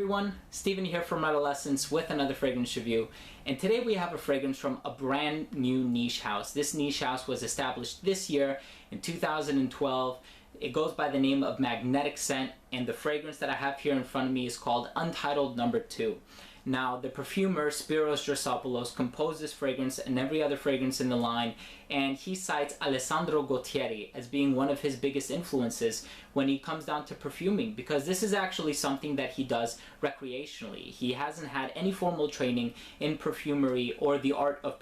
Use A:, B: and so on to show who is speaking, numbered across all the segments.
A: everyone, Steven here from Redolessence with another fragrance review, and today we have a fragrance from a brand new niche house. This niche house was established this year in 2012. It goes by the name of Magnetic Scent, and the fragrance that I have here in front of me is called Untitled No. 2. Now, the perfumer Spyros Gersopoulos composed this fragrance and every other fragrance in the line, and he cites Alessandro Gottieri as being one of his biggest influences when he comes down to perfuming, because this is actually something that he does recreationally. He hasn't had any formal training in perfumery, or the art of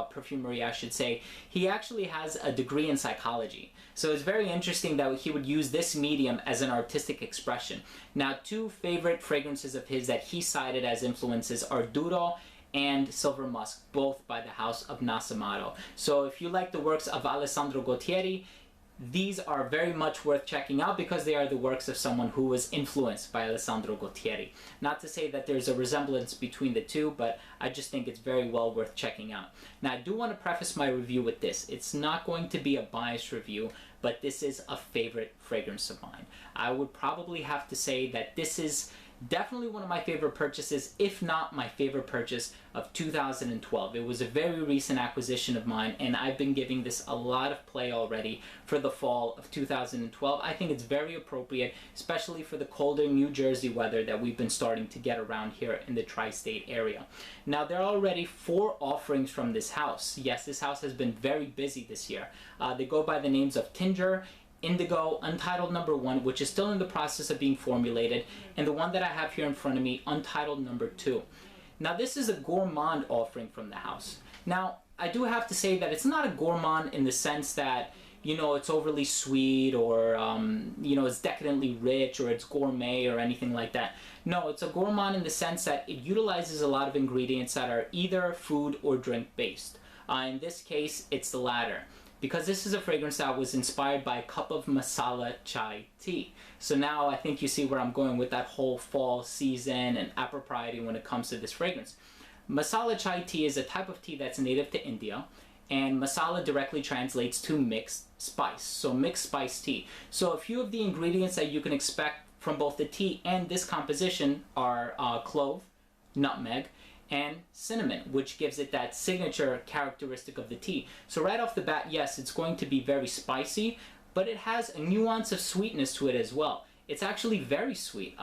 A: perfumery, I should say. He actually has a degree in psychology. So it's very interesting that he would use this medium as an artistic expression. Now, two favorite fragrances of his that he cited as influences are Duro and Silver Musk, both by the house of Nasamato. So if you like the works of Alessandro Gottieri, these are very much worth checking out because they are the works of someone who was influenced by Alessandro Gottieri. Not to say that there's a resemblance between the two, but I just think it's very well worth checking out. Now, I do want to preface my review with this. It's not going to be a biased review, but this is a favorite fragrance of mine. I would probably have to say that this is definitely one of my favorite purchases, if not my favorite purchase of 2012. It was a very recent acquisition of mine, and I've been giving this a lot of play already for the fall of 2012. I think it's very appropriate, especially for the colder New Jersey weather that we've been starting to get around here in the tri-state area. Now, there are already 4 offerings from this house. Yes, this house has been very busy this year. They go by the names of Tinger, Indigo, Untitled No. 1, which is still in the process of being formulated, and the one that I have here in front of me, Untitled No. 2. Now, this is a gourmand offering from the house. Now, I do have to say that it's not a gourmand in the sense that, you know, it's overly sweet or, you know, it's decadently rich or it's gourmet or anything like that. No, it's a gourmand in the sense that it utilizes a lot of ingredients that are either food or drink based. In this case, it's the latter, because this is a fragrance that was inspired by a cup of masala chai tea. So now I think you see where I'm going with that whole fall season and appropriety when it comes to this fragrance. Masala chai tea is a type of tea that's native to India, and masala directly translates to mixed spice, so mixed spice tea. So a few of the ingredients that you can expect from both the tea and this composition are clove, nutmeg, and cinnamon, which gives it that signature characteristic of the tea. So right off the bat, yes, it's going to be very spicy, but it has a nuance of sweetness to it as well. It's actually very sweet.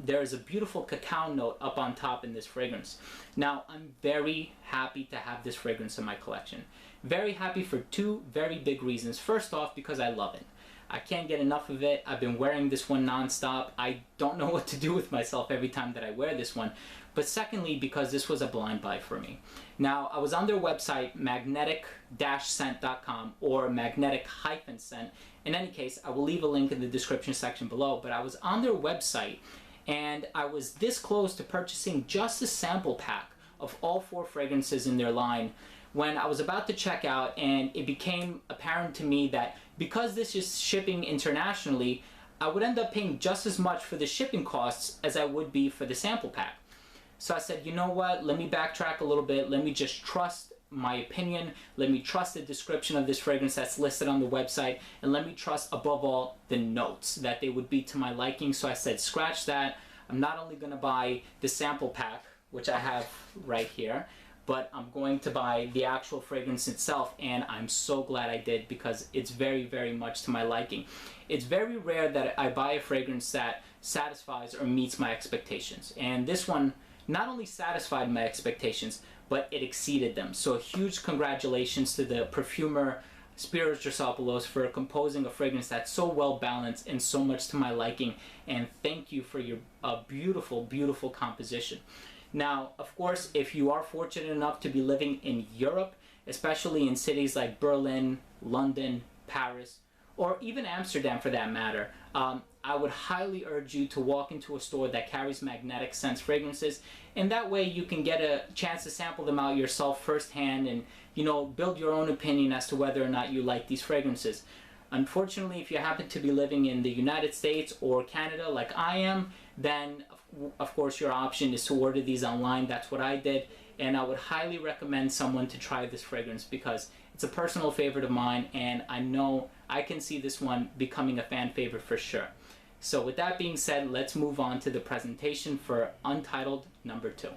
A: There's a beautiful cacao note up on top in this fragrance. Now, I'm very happy to have this fragrance in my collection. Very happy for 2 very big reasons. First off, because I love it. I can't get enough of it. I've been wearing this one non-stop. I don't know what to do with myself every time that I wear this one. But secondly, because this was a blind buy for me. Now, I was on their website, magnetic-scent.com or magnetic-scent. In any case, I will leave a link in the description section below, but I was on their website and I was this close to purchasing just a sample pack of all 4 fragrances in their line when I was about to check out, and it became apparent to me that because this is shipping internationally, I would end up paying just as much for the shipping costs as I would be for the sample pack. So I said, you know what, let me backtrack a little bit, let me just trust my opinion, let me trust the description of this fragrance that's listed on the website, and let me trust above all the notes that they would be to my liking. So I said, scratch that, I'm not only going to buy the sample pack, which I have right here, but I'm going to buy the actual fragrance itself, and I'm so glad I did because it's very, very much to my liking. It's very rare that I buy a fragrance that satisfies or meets my expectations, and this one not only satisfied my expectations, but it exceeded them. So a huge congratulations to the perfumer Spyros Gersopoulos for composing a fragrance that's so well balanced and so much to my liking, and thank you for your beautiful, beautiful composition. Now, of course, if you are fortunate enough to be living in Europe, especially in cities like Berlin, London, Paris, or even Amsterdam for that matter, I would highly urge you to walk into a store that carries Magnetic Scents fragrances, and that way you can get a chance to sample them out yourself firsthand and, you know, build your own opinion as to whether or not you like these fragrances. Unfortunately, if you happen to be living in the United States or Canada like I am, then of course your option is to order these online. That's what I did, and I would highly recommend someone to try this fragrance because it's a personal favorite of mine, and I know I can see this one becoming a fan favorite for sure. So with that being said, let's move on to the presentation for Untitled number 2.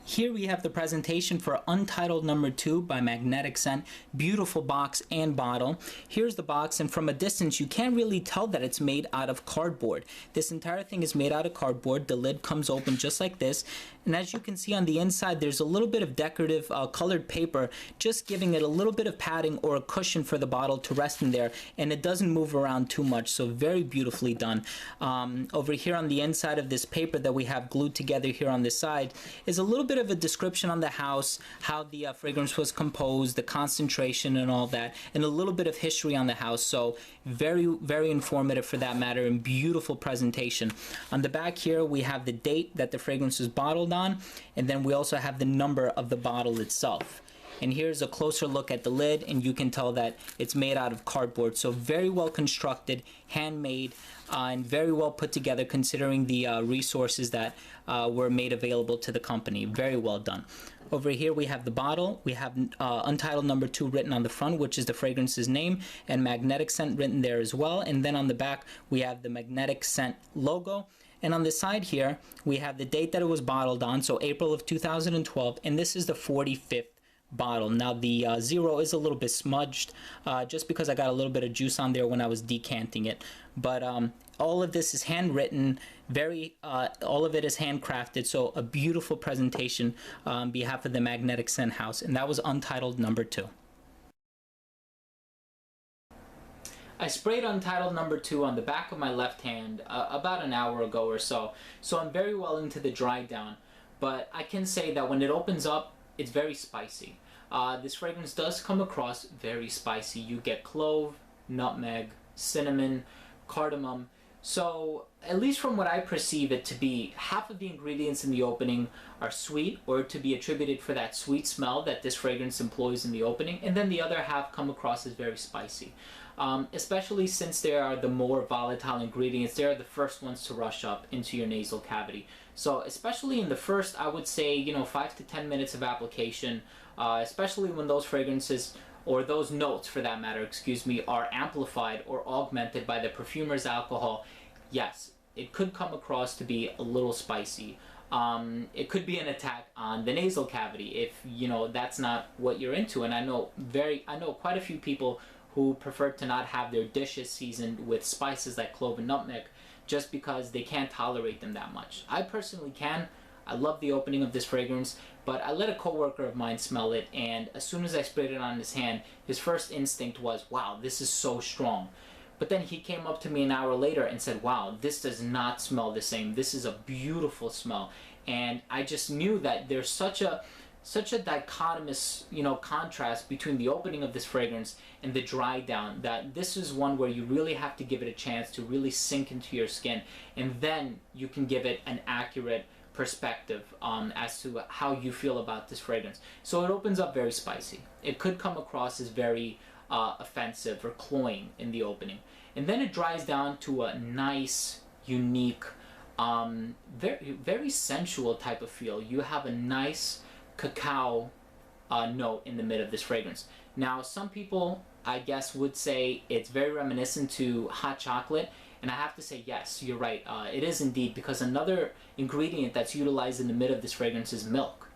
A: Here we have the presentation for Untitled number 2 by Magnetic Scent. Beautiful box and bottle. Here's the box, and from a distance you can't really tell that it's made out of cardboard. This entire thing is made out of cardboard. The lid comes open just like this, and as you can see on the inside there's a little bit of decorative colored paper, just giving it a little bit of padding or a cushion for the bottle to rest in there, and it doesn't move around too much, so very beautifully done. Over here on the inside of this paper that we have glued together here on this side is a little bit of a description on the house, how the fragrance was composed, the concentration and all that, and a little bit of history on the house. So very, very informative for that matter, and beautiful presentation. On the back here we have the date that the fragrance was bottled on, and then we also have the number of the bottle itself. And here's a closer look at the lid, and you can tell that it's made out of cardboard. So very well constructed, handmade, and very well put together considering the resources that were made available to the company. Very well done. Over here we have the bottle. We have Untitled number 2 written on the front, which is the fragrance's name, and Magnetic Scent written there as well. And then on the back we have the Magnetic Scent logo. And on the side here we have the date that it was bottled on, so April of 2012, and this is the 45th bottle. Now the 0 is a little bit smudged just because I got a little bit of juice on there when I was decanting it, but all of this is handwritten, all of it is handcrafted, so a beautiful presentation on behalf of the Magnetic Scent house, and that was Untitled number 2. I sprayed Untitled number 2 on the back of my left hand about an hour ago or so, so I'm very well into the dry down, but I can say that when it opens up, it's very spicy. This fragrance does come across very spicy. You get clove, nutmeg, cinnamon, cardamom. So at least from what I perceive it to be, half of the ingredients in the opening are sweet, or to be attributed for that sweet smell that this fragrance employs in the opening, and then the other half come across as very spicy. Especially since they are the more volatile ingredients, they are the first ones to rush up into your nasal cavity. So especially in the first, I would say, 5 to 10 minutes of application, especially when those fragrances, or those notes for that matter, excuse me, are amplified or augmented by the perfumer's alcohol, yes, it could come across to be a little spicy. It could be an attack on the nasal cavity if, that's not what you're into. And I know quite a few people who prefer to not have their dishes seasoned with spices like clove and nutmeg just because they can't tolerate them that much. I personally can. I love the opening of this fragrance, but I let a coworker of mine smell it, and as soon as I sprayed it on his hand, his first instinct was, wow, this is so strong. But then he came up to me an hour later and said, wow, this does not smell the same. This is a beautiful smell. And I just knew that there's such a dichotomous, contrast between the opening of this fragrance and the dry down, that this is one where you really have to give it a chance to really sink into your skin, and then you can give it an accurate perspective as to how you feel about this fragrance. So it opens up very spicy. It could come across as very offensive or cloying in the opening, and then it dries down to a nice, unique, very, very sensual type of feel. You have a nice cacao note in the mid of this fragrance. Now some people, I guess, would say it's very reminiscent to hot chocolate, and I have to say yes, you're right, it is indeed, because another ingredient that's utilized in the mid of this fragrance is milk.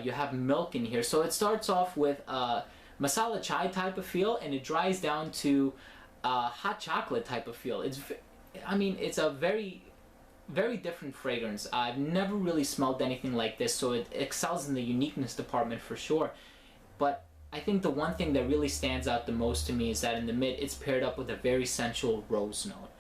A: You have milk in here, so it starts off with a masala chai type of feel, and it dries down to hot chocolate type of feel. It's a very different fragrance. I've never really smelled anything like this, so it excels in the uniqueness department for sure. But I think the one thing that really stands out the most to me is that in the mid, it's paired up with a very sensual rose note.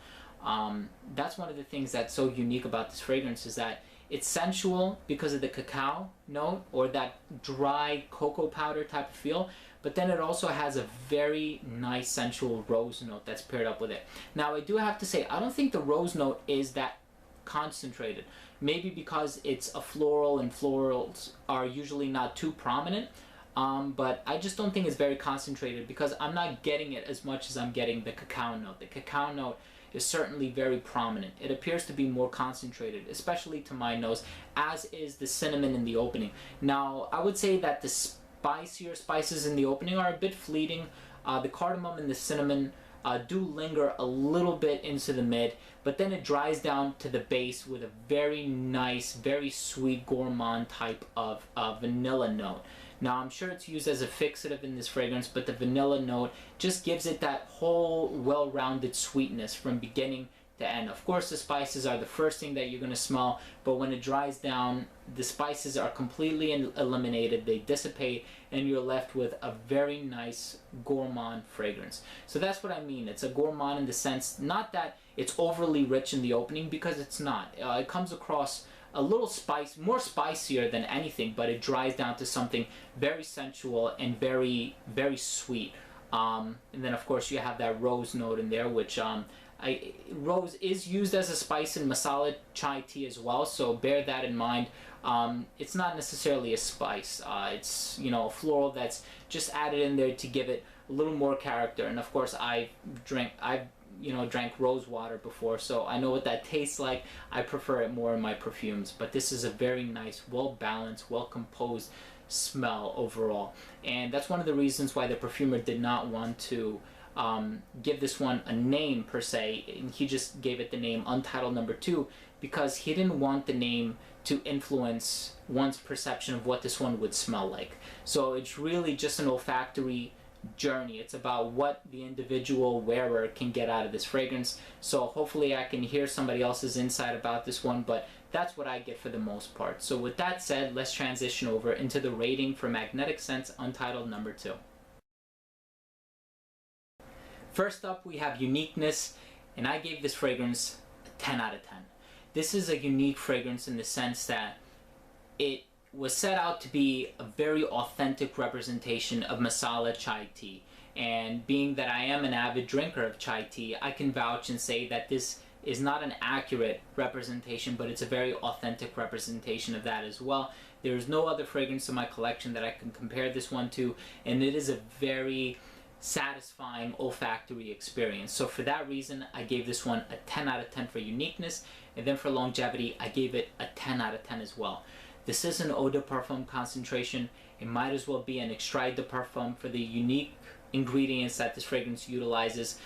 A: That's one of the things that's so unique about this fragrance, is that it's sensual because of the cacao note, or that dry cocoa powder type of feel, but then it also has a very nice sensual rose note that's paired up with it. Now I do have to say, I don't think the rose note is that concentrated. Maybe because it's a floral, and florals are usually not too prominent, but I just don't think it's very concentrated, because I'm not getting it as much as I'm getting the cacao note. The cacao note is certainly very prominent. It appears to be more concentrated, especially to my nose, as is the cinnamon in the opening. Now I would say that the spicier spices in the opening are a bit fleeting. The cardamom and the cinnamon do linger a little bit into the mid, but then it dries down to the base with a very nice, very sweet gourmand type of vanilla note. Now, I'm sure it's used as a fixative in this fragrance, but the vanilla note just gives it that whole well-rounded sweetness from beginning to end. Of course, the spices are the first thing that you're going to smell, but when it dries down, the spices are completely eliminated, they dissipate, and you're left with a very nice gourmand fragrance. So that's what I mean. It's a gourmand in the sense, not that it's overly rich in the opening, because it's not. It comes across a little more spicier than anything, but it dries down to something very sensual and very, very sweet. And then of course you have that rose note in there, which rose is used as a spice in masala chai tea as well, so bear that in mind. It's not necessarily a spice. It's, you know, a floral that's just added in there to give it a little more character. And of course I've drank rose water before, so I know what that tastes like. I prefer it more in my perfumes, but this is a very nice, well-balanced, well-composed smell overall. And that's one of the reasons why the perfumer did not want to give this one a name per se, and he just gave it the name Untitled Number 2, because he didn't want the name to influence one's perception of what this one would smell like. So it's really just an olfactory journey. It's about what the individual wearer can get out of this fragrance. So hopefully I can hear somebody else's insight about this one, but that's what I get for the most part. So with that said, let's transition over into the rating for Magnetic Scents Untitled Number 2. First up, we have Uniqueness, and I gave this fragrance a 10 out of 10. This is a unique fragrance in the sense that it was set out to be a very authentic representation of masala chai tea. And being that I am an avid drinker of chai tea, I can vouch and say that this is not an accurate representation, but it's a very authentic representation of that as well. There's no other fragrance in my collection that I can compare this one to, and it is a very satisfying olfactory experience. So for that reason, I gave this one a 10 out of 10 for uniqueness, and then for longevity, I gave it a 10 out of 10 as well. This is an eau de parfum concentration. It might as well be an extrait de parfum for the unique ingredients that this fragrance utilizes.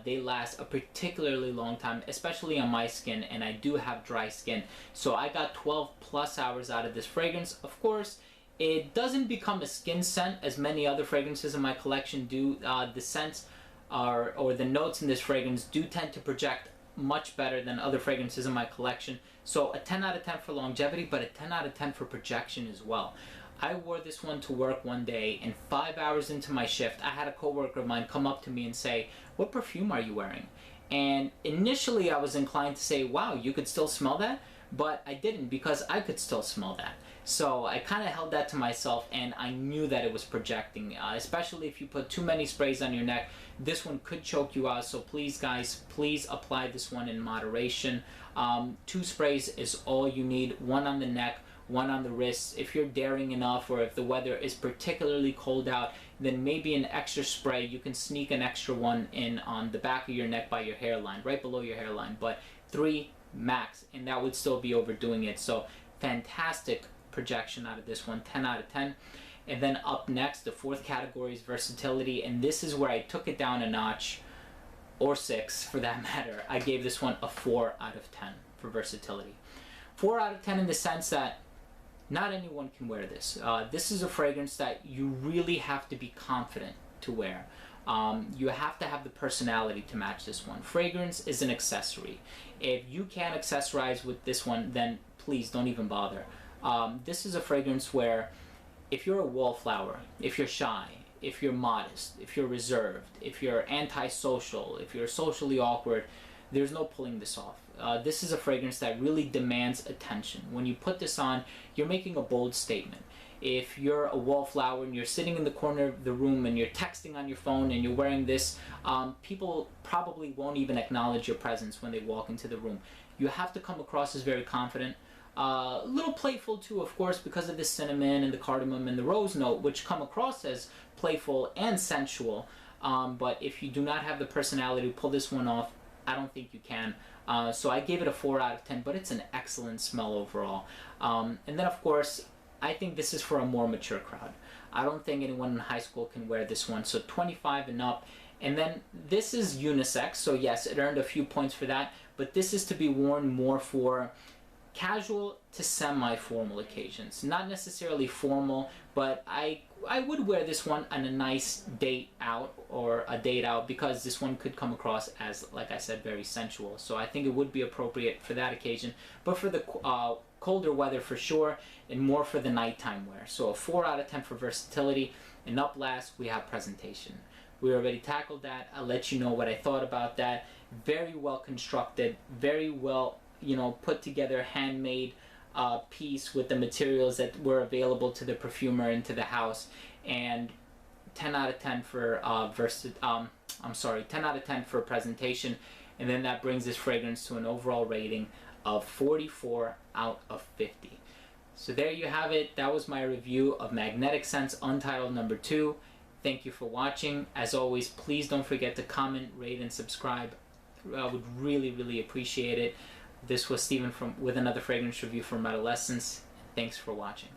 A: They last a particularly long time, especially on my skin, and I do have dry skin. So I got 12 plus hours out of this fragrance. Of course, it doesn't become a skin scent as many other fragrances in my collection do. The scents or the notes in this fragrance do tend to project much better than other fragrances in my collection. So a 10 out of 10 for longevity, but a 10 out of 10 for projection as well. I wore this one to work one day, and 5 hours into my shift, I had a coworker of mine come up to me and say, "What perfume are you wearing?" And initially I was inclined to say, "Wow, you could still smell that?" But I didn't, because I could still smell that. So I kind of held that to myself, and I knew that it was projecting, especially if you put too many sprays on your neck. This one could choke you out, so please guys, please apply this one in moderation. 2 sprays is all you need, 1 on the neck, 1 on the wrists. If you're daring enough, or if the weather is particularly cold out, then maybe an extra spray. You can sneak an extra one in on the back of your neck by your hairline, right below your hairline, but 3 max, and that would still be overdoing it. So fantastic projection out of this one, 10 out of 10. And then up next, the 4th category is versatility, and this is where I took it down a notch, or 6 for that matter. I gave this one a 4 out of 10 for versatility. 4 out of 10 in the sense that not anyone can wear this. This is a fragrance that you really have to be confident to wear. You have to have the personality to match this one. Fragrance is an accessory. If you can't accessorize with this one, then please don't even bother. This is a fragrance where if you're a wallflower, if you're shy, if you're modest, if you're reserved, if you're antisocial, if you're socially awkward, there's no pulling this off. This is a fragrance that really demands attention. When you put this on, you're making a bold statement. If you're a wallflower and you're sitting in the corner of the room and you're texting on your phone and you're wearing this, people probably won't even acknowledge your presence when they walk into the room. You have to come across as very confident. A little playful too, of course, because of the cinnamon and the cardamom and the rose note, which come across as playful and sensual. But if you do not have the personality to pull this one off, I don't think you can. So I gave it a 4 out of 10, but it's an excellent smell overall. And then of course, I think this is for a more mature crowd. I don't think anyone in high school can wear this one. So 25 and up, And then this is unisex, so yes, it earned a few points for that, but this is to be worn more for casual to semi-formal occasions. Not necessarily formal, but I would wear this one on a nice date out or a date out, because this one could come across as, like I said, very sensual. So I think it would be appropriate for that occasion, but for the colder weather for sure, and more for the nighttime wear. So a 4 out of 10 for versatility. And up last, we have presentation. We already tackled that. I'll let you know what I thought about that. Very well constructed, very well, you know, put together, handmade piece with the materials that were available to the perfumer and to the house. And 10 out of 10 for 10 out of 10 for presentation. And then that brings this fragrance to an overall rating of 44 out of 50. So there you have it. That was my review of Magnetic Scents Untitled number 2. Thank you for watching. As always, please don't forget to comment, rate, and subscribe. I would really, really appreciate it. This was Steven with another fragrance review from Redolessence. Thanks for watching.